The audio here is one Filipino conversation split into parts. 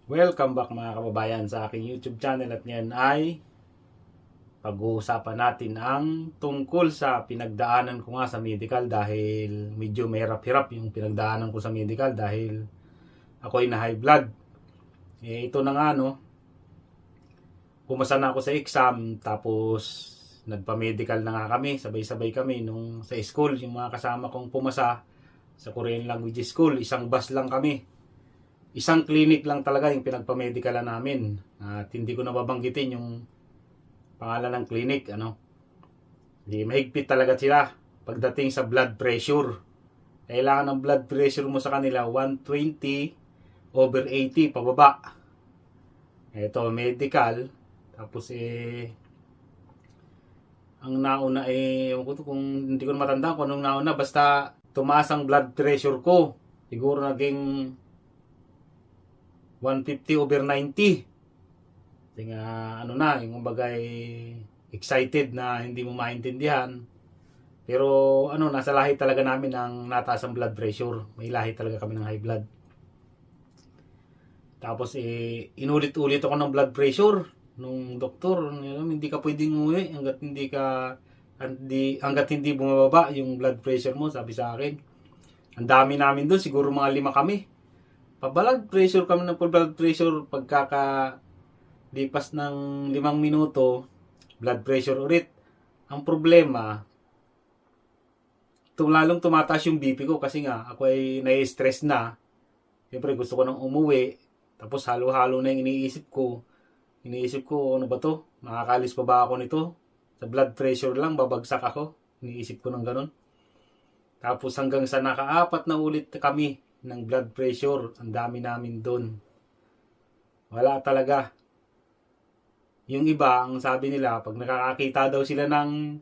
Welcome back mga kababayan sa aking YouTube channel at ngayon ay pag-uusapan natin ang tungkol sa pinagdaanan ko nga sa medical dahil medyo mahirap-hirap yung pinagdaanan ko sa medical dahil ako ay na high blood. Ito na nga pumasa na ako sa exam tapos nagpa-medical na nga kami, sabay-sabay kami nung sa school, yung mga kasama kong pumasa sa Korean Language School, isang bus lang kami. Isang clinic lang talaga yung pinagpa-medical namin. At hindi ko nababanggitin yung pangalan ng clinic. Di mahigpit talaga sila pagdating sa blood pressure. Kailangan ng blood pressure mo sa kanila 120/80 pababa. Ito medical. Tapos ang nauna kung hindi ko na matanda kung anong nauna, basta tumaas ang blood pressure ko. Siguro naging 150/90. Kasi nga, yung bagay excited na hindi mo maintindihan. Pero nasa lahi talaga namin ng nataas ang blood pressure. May lahi talaga kami ng high blood. Tapos inulit-ulit ako ng blood pressure nung doktor. Hindi ka pwedeng umuwi hanggat hindi bumababa yung blood pressure mo, sabi sa akin. Ang dami namin doon, siguro mga 5 kami. Pa-blood pressure kami ng blood pressure, pagkakalipas ng 5 minuto, blood pressure ulit. Ang problema, lalong tumataas yung BP ko kasi nga ako ay nai-stress na. Siyempre gusto ko nang umuwi, tapos halo-halo na yung iniisip ko. Ano ba to? Nakakalis pa ba ako nito? Sa blood pressure lang, babagsak ako. Iniisip ko ng ganun. Tapos hanggang sa naka-4 na ulit kami ng blood pressure, ang dami namin doon. Wala talaga. Yung iba, ang sabi nila, pag nakakakita daw sila ng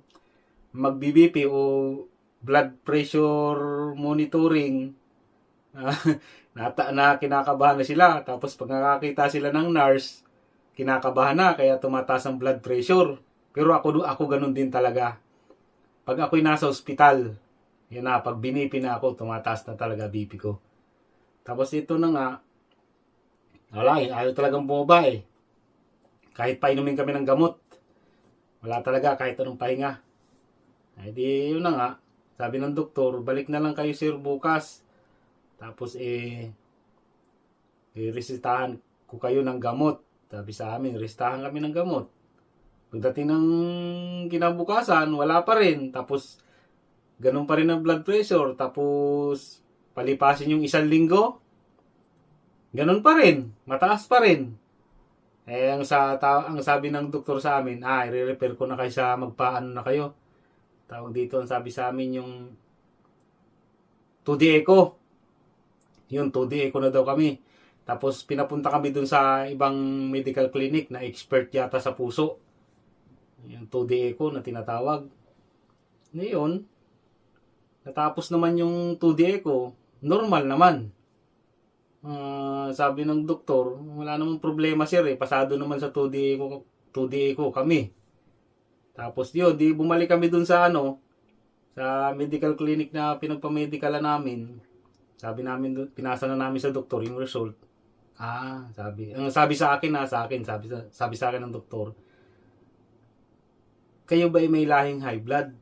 mag-BP o blood pressure monitoring, na kinakabahan na sila. Tapos pag nakakita sila ng nurse, kinakabahan na, kaya tumataas ang blood pressure. Pero ako ganun din talaga. Pag ako'y nasa ospital, yan na, pag binipi na ako, tumataas na talaga BP ko. Tapos ito na nga, ayaw talagang bumaba eh. Kahit painumin kami ng gamot, wala talaga kahit anong pahinga. Ay di yun na nga, sabi ng doktor, balik na lang kayo sir bukas. Tapos resetahan ko kayo ng gamot. Sabi sa amin, resetahan kami ng gamot. Pagdating ng kinabukasan, wala pa rin. Tapos ganun pa rin ang blood pressure. Tapos palipasin yung 1 linggo, ganun pa rin, mataas pa rin. Ang sabi ng doktor sa amin, i-refer ko na kayo sa magpaano na kayo. Tawag dito, ang sabi sa amin yung 2D echo. Yun, 2D echo na daw kami. Tapos pinapunta kami dun sa ibang medical clinic na expert yata sa puso. Yung 2D echo na tinatawag. Ngayon, natapos naman yung 2D echo, normal naman. Sabi ng doktor, wala namang problema sir pasado naman sa 2D echo kami. Tapos yun, di bumalik kami dun sa sa medical clinic na pinagpa-medical namin. Sabi namin, pinasa na namin sa doktor yung result. Sabi sa akin sabi sa akin ng doktor, kayo ba ay may lahing high blood?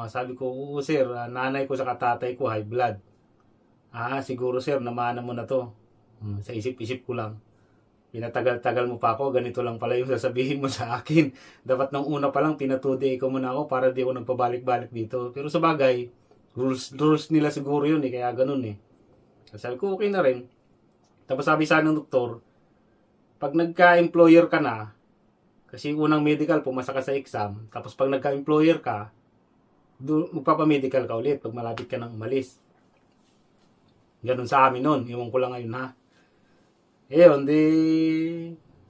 Sabi ko, oo sir, nanay ko sa katatay ko high blood. Siguro sir, namana mo na to. Sa isip-isip ko lang. Pinatagal-tagal mo pa ako, ganito lang pala yung sasabihin mo sa akin. Dapat nung una pa lang, pinatuday ko muna ako para di ako nagpabalik-balik dito. Pero sa bagay, rules nila siguro yun kaya ganun eh. Sabi ko, okay na rin. Tapos sabi sa ng doktor, pag nagka-employer ka na, kasi unang medical, pumasa ka sa exam, tapos pag nagka-employer ka, magpapamedical ka ulit pag malapit ka nang umalis. Ganun sa amin nun. Iwan ko lang ngayon ha.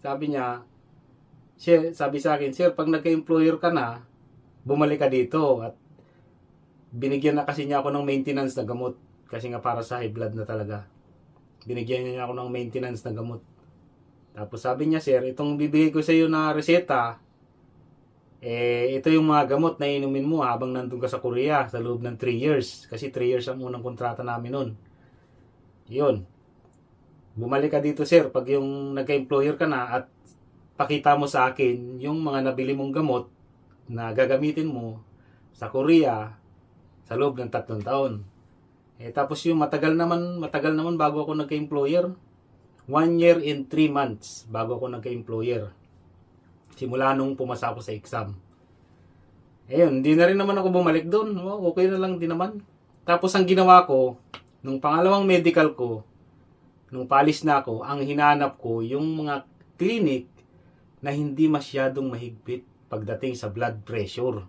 Sabi niya, sabi sa akin, sir, pag nagka-employer ka na, bumalik ka dito. At binigyan na kasi niya ako ng maintenance na gamot. Kasi nga para sa high blood na talaga. Binigyan niya ako ng maintenance na gamot. Tapos sabi niya, sir, itong bibigay ko sa iyo na reseta, ito yung mga gamot na inumin mo habang nandun ka sa Korea sa loob ng 3 years. Kasi 3 years ang unang kontrata namin nun. Yun. bumalik ka dito sir pag yung nagka-employer ka na at pakita mo sa akin yung mga nabili mong gamot na gagamitin mo sa Korea sa loob ng 3 taon. Tapos yung matagal naman bago ako nagka-employer. 1 year and 3 months bago ako nagka-employer. Simula nung pumasa ako sa exam. Hindi na rin naman ako bumalik doon. Okay na lang din naman. Tapos ang ginawa ko, nung pangalawang medical ko, nung palis na ako, ang hinanap ko yung mga clinic na hindi masyadong mahigpit pagdating sa blood pressure.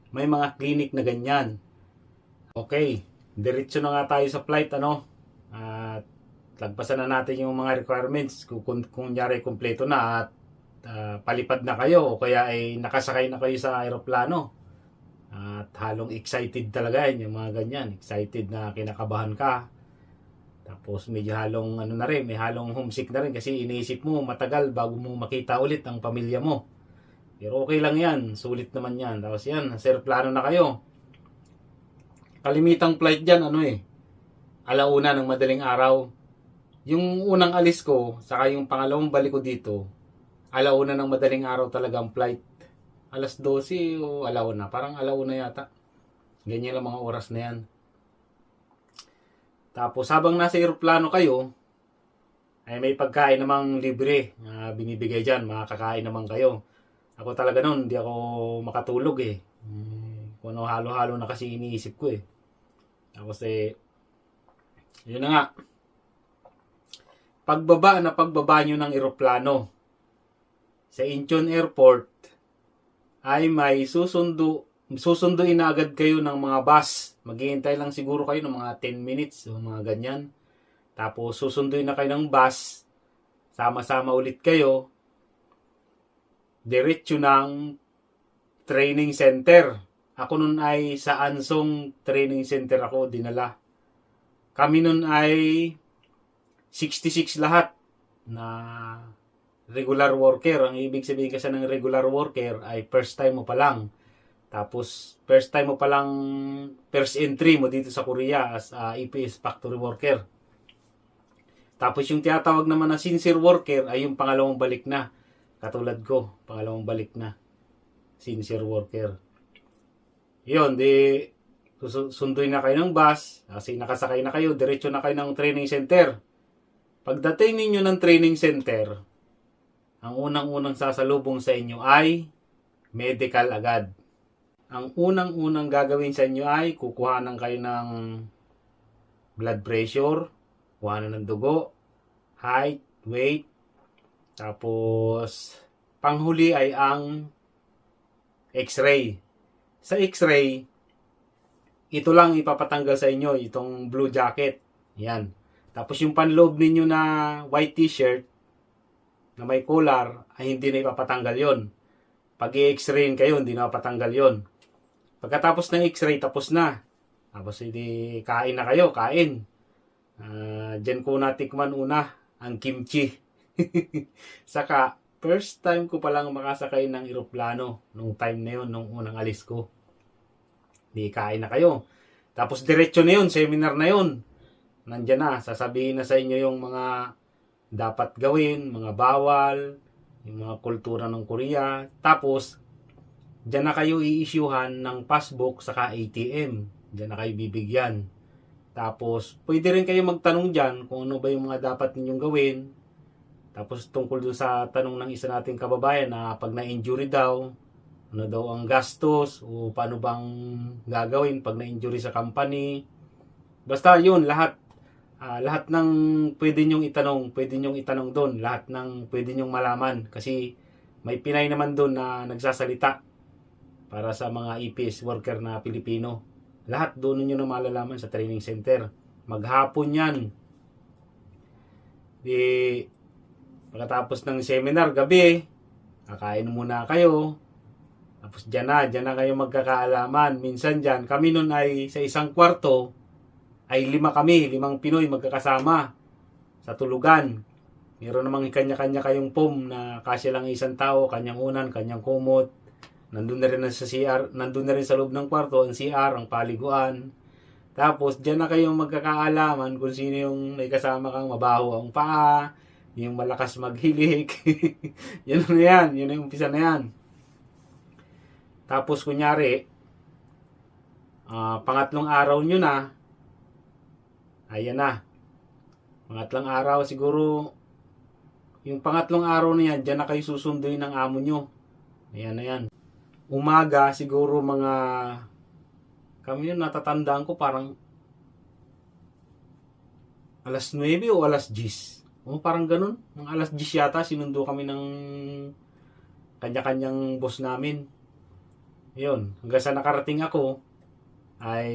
May mga clinic na ganyan. Okay, diretso na nga tayo sa flight, At lagpasan na natin yung mga requirements. Kung kunyari kompleto na at palipad na kayo o kaya ay nakasakay na kayo sa aeroplano. At halong excited talaga yan, yung mga ganyan. Excited na kinakabahan ka. Tapos medyo halong na rin, may halong homesick na rin kasi iniisip mo matagal bago mo makita ulit ang pamilya mo. Pero okay lang yan, sulit naman yan. Tapos yan, sa aeroplano na kayo. Kalimitang flight dyan, 1:00 ng madaling araw. Yung unang alis ko, saka yung pangalawang balik ko dito, 1:00 ng madaling araw talaga ang flight. 12:00 o 1:00, parang 1:00 yata. Ganyan lang mga oras na yan. Tapos habang nasa aeroplano kayo, ay may pagkain namang libre na binibigay dyan, makakakain naman kayo. Ako talaga noon, hindi ako makatulog kung ano halo-halo na kasi iniisip ko Tapos yun na nga. Pagbaba nyo ng eroplano sa Incheon Airport ay may susunduin na agad kayo ng mga bus. Maghihintay lang siguro kayo ng mga 10 minutes o mga ganyan. Tapos susunduin na kayo ng bus. Sama-sama ulit kayo. Diretso ng training center. Ako nun ay sa Ansong Training Center ako dinala. Kami nun ay 66 lahat na regular worker. Ang ibig sabihin kasi ng regular worker ay first time mo pa lang. Tapos first time mo pa lang, first entry mo dito sa Korea as EPS factory worker. Tapos yung tinatawag naman na sincere worker ay yung pangalawang balik na. Katulad ko, pangalawang balik na. Sincere worker. Yun, sunduin na kayo ng bus, kasi nakasakay na kayo, diretso na kayo ng training center. Pagdating ninyo ng training center, ang unang-unang sasalubong sa inyo ay medical agad. Ang unang-unang gagawin sa inyo ay kukuhanan kayo ng blood pressure, kuhanan ng dugo, height, weight, tapos panghuli ay ang x-ray. Sa x-ray, ito lang ipapatanggal sa inyo, itong blue jacket. Yan. Tapos yung panloob ninyo na white t-shirt na may collar, ay hindi na ipapatanggal yon. Pag i-x-ray kayo, hindi na ipapatanggal yon. Pagkatapos ng x-ray, tapos na. Tapos hindi kain na kayo, kain. Diyan ko natikman una, ang kimchi. Saka, first time ko palang makasakay ng eroplano nung time na yun, nung unang alis ko. Di kain na kayo. Tapos diretso na yun, seminar na yun. Nandiyan na, sasabihin na sa inyo yung mga dapat gawin, mga bawal, yung mga kultura ng Korea. Tapos, diyan na kayo i-issuehan ng passbook saka ATM. Diyan na kayo bibigyan. Tapos, pwede rin kayo magtanong dyan kung ano ba yung mga dapat ninyong gawin. Tapos tungkol doon sa tanong ng isa nating kababayan na pag na-injury daw, ano daw ang gastos o paano bang gagawin pag na-injury sa company. Basta yun, lahat ng pwede nyong itanong doon. Lahat ng pwede nyong malaman. Kasi may Pinay naman doon na nagsasalita para sa mga EPS worker na Pilipino. Lahat doon nyo na malalaman sa training center. Maghapon yan. Pagkatapos ng seminar, gabi, kakain muna kayo. Tapos dyan na kayo magkakaalaman. Minsan dyan, kami nun ay sa isang kwarto, ay 5 Pinoy magkakasama sa tulugan. Meron namang kanya-kanya kayong pom na kasya lang isang tao, kanyang unan, kanyang kumot. Nandun na rin sa CR, nandun na rin sa loob ng kwarto, ang CR, ang paliguan. Tapos, dyan na kayong magkakaalaman kung sino yung may kasama kang mabaho ang paa, yung malakas maghilik. Yun na yan. Yun na yung umpisa na yan. Tapos, kunyari, pangatlong araw nyo na, ayan na. Pangatlong araw, siguro, yung pangatlong araw na yan, dyan na kayo susunduin ng amo nyo. Ayan na yan. Umaga, siguro mga, kami yun, natatandaan ko parang alas 9 o alas 10. Parang ganun. Mga alas 10 yata, sinundo kami ng kanya-kanyang boss namin. Yun, hanggang sa nakarating ako, ay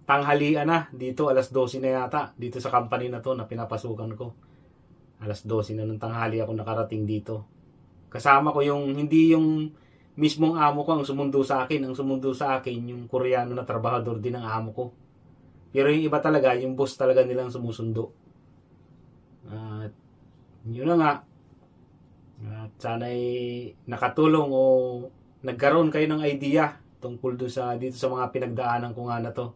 tanghalian na. Dito, alas 12 na yata. Dito sa company na to na pinapasukan ko. Alas 12 na ng tanghali ako nakarating dito. Kasama ko yung, hindi yung mismong amo ko ang sumundo sa akin. Ang sumundo sa akin, yung Koreano na trabahador din ng amo ko. Pero yung iba talaga, yung boss talaga nilang sumusundo. At yun na nga. At sana'y nakatulong o nagkaroon kayo ng idea tungkol doon sa dito sa mga pinagdaanan ko nga na to.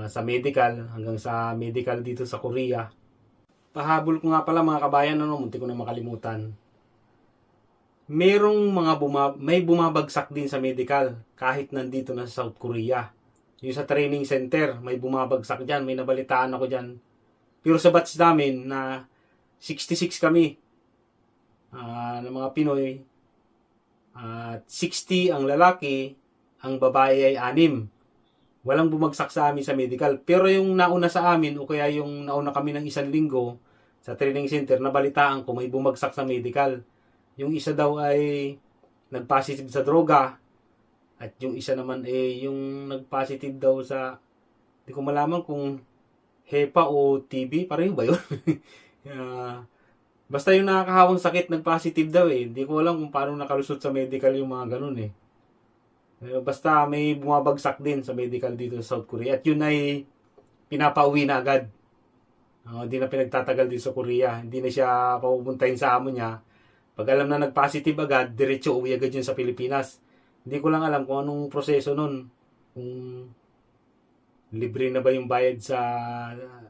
Sa medical, hanggang sa medical dito sa Korea. Pahabol ko nga pala mga kabayan, munti ko na makalimutan. Merong mga may bumabagsak din sa medical kahit nandito na sa South Korea. Yung sa training center, may bumabagsak dyan, may nabalitaan ako dyan. Pero sa batch namin na 66 kami ng mga Pinoy, at 60 ang lalaki, ang babae ay 6. Walang bumagsak sa amin sa medical. Pero yung nauna sa amin, o kaya yung nauna kami ng 1 linggo sa training center, nabalitaan ko may bumagsak sa medical. Yung isa daw ay nag-positive sa droga. At yung isa naman yung nag-positive daw sa, hindi ko malaman kung HEPA o TB. Pareho ba yun? Basta yung nakakahawang sakit nag-positive daw Hindi ko alam kung paano nakalusot sa medical yung mga ganun Basta may bumabagsak din sa medical dito sa South Korea. At yun ay pinapauwi na agad. Hindi na pinagtatagal dito sa Korea. Hindi na siya papupuntahin sa amo niya. Pag alam na nag-positive agad, diretso uwi agad yun sa Pilipinas. Hindi ko lang alam kung anong proseso nun. Kung libre na ba yung bayad sa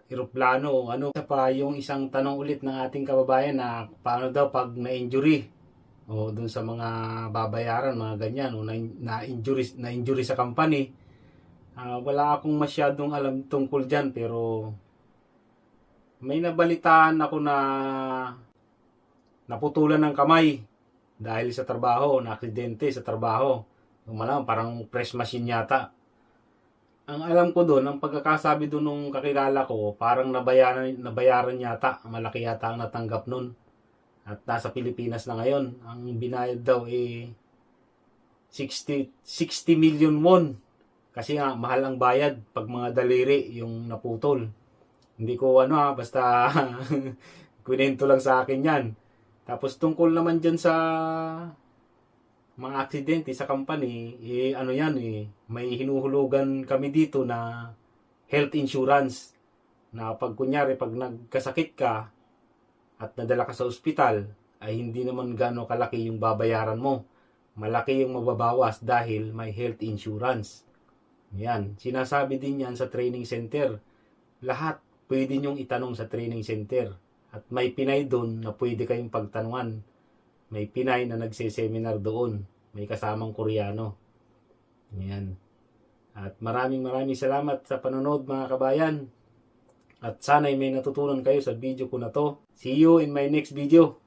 eroplano o ano. Isa pa yung isang tanong ulit ng ating kababayan na paano daw pag na-injury o dun sa mga babayaran, mga ganyan, o na-injury sa company. Wala akong masyadong alam tungkol dyan, pero may nabalitaan ako na naputulan ng kamay dahil sa trabaho, na aksidente sa trabaho. Parang press machine yata. Ang alam ko doon, ang pagkakasabi doon nung kakilala ko, parang nabayaran yata, malaki yata ang natanggap nun. At nasa Pilipinas na ngayon, ang binayad daw 60 million won. Kasi nga, mahal ang bayad pag mga daliri yung naputol. Hindi ko basta kwento lang sa akin yan. Tapos tungkol naman dyan sa mga aksidente sa company, may hinuhulugan kami dito na health insurance. Na pag nagkasakit ka at nadala ka sa ospital, ay hindi naman gano'ng kalaki yung babayaran mo. Malaki yung mababawas dahil may health insurance. Yan. Sinasabi din yan sa training center. Lahat pwede nyong itanong sa training center. At may Pinay doon na pwede kayong pagtanungan. May Pinay na nagse-seminar doon. May kasamang Koreano. Yan. At maraming salamat sa panonood mga kabayan. At sana'y may natutunan kayo sa video ko na to. See you in my next video.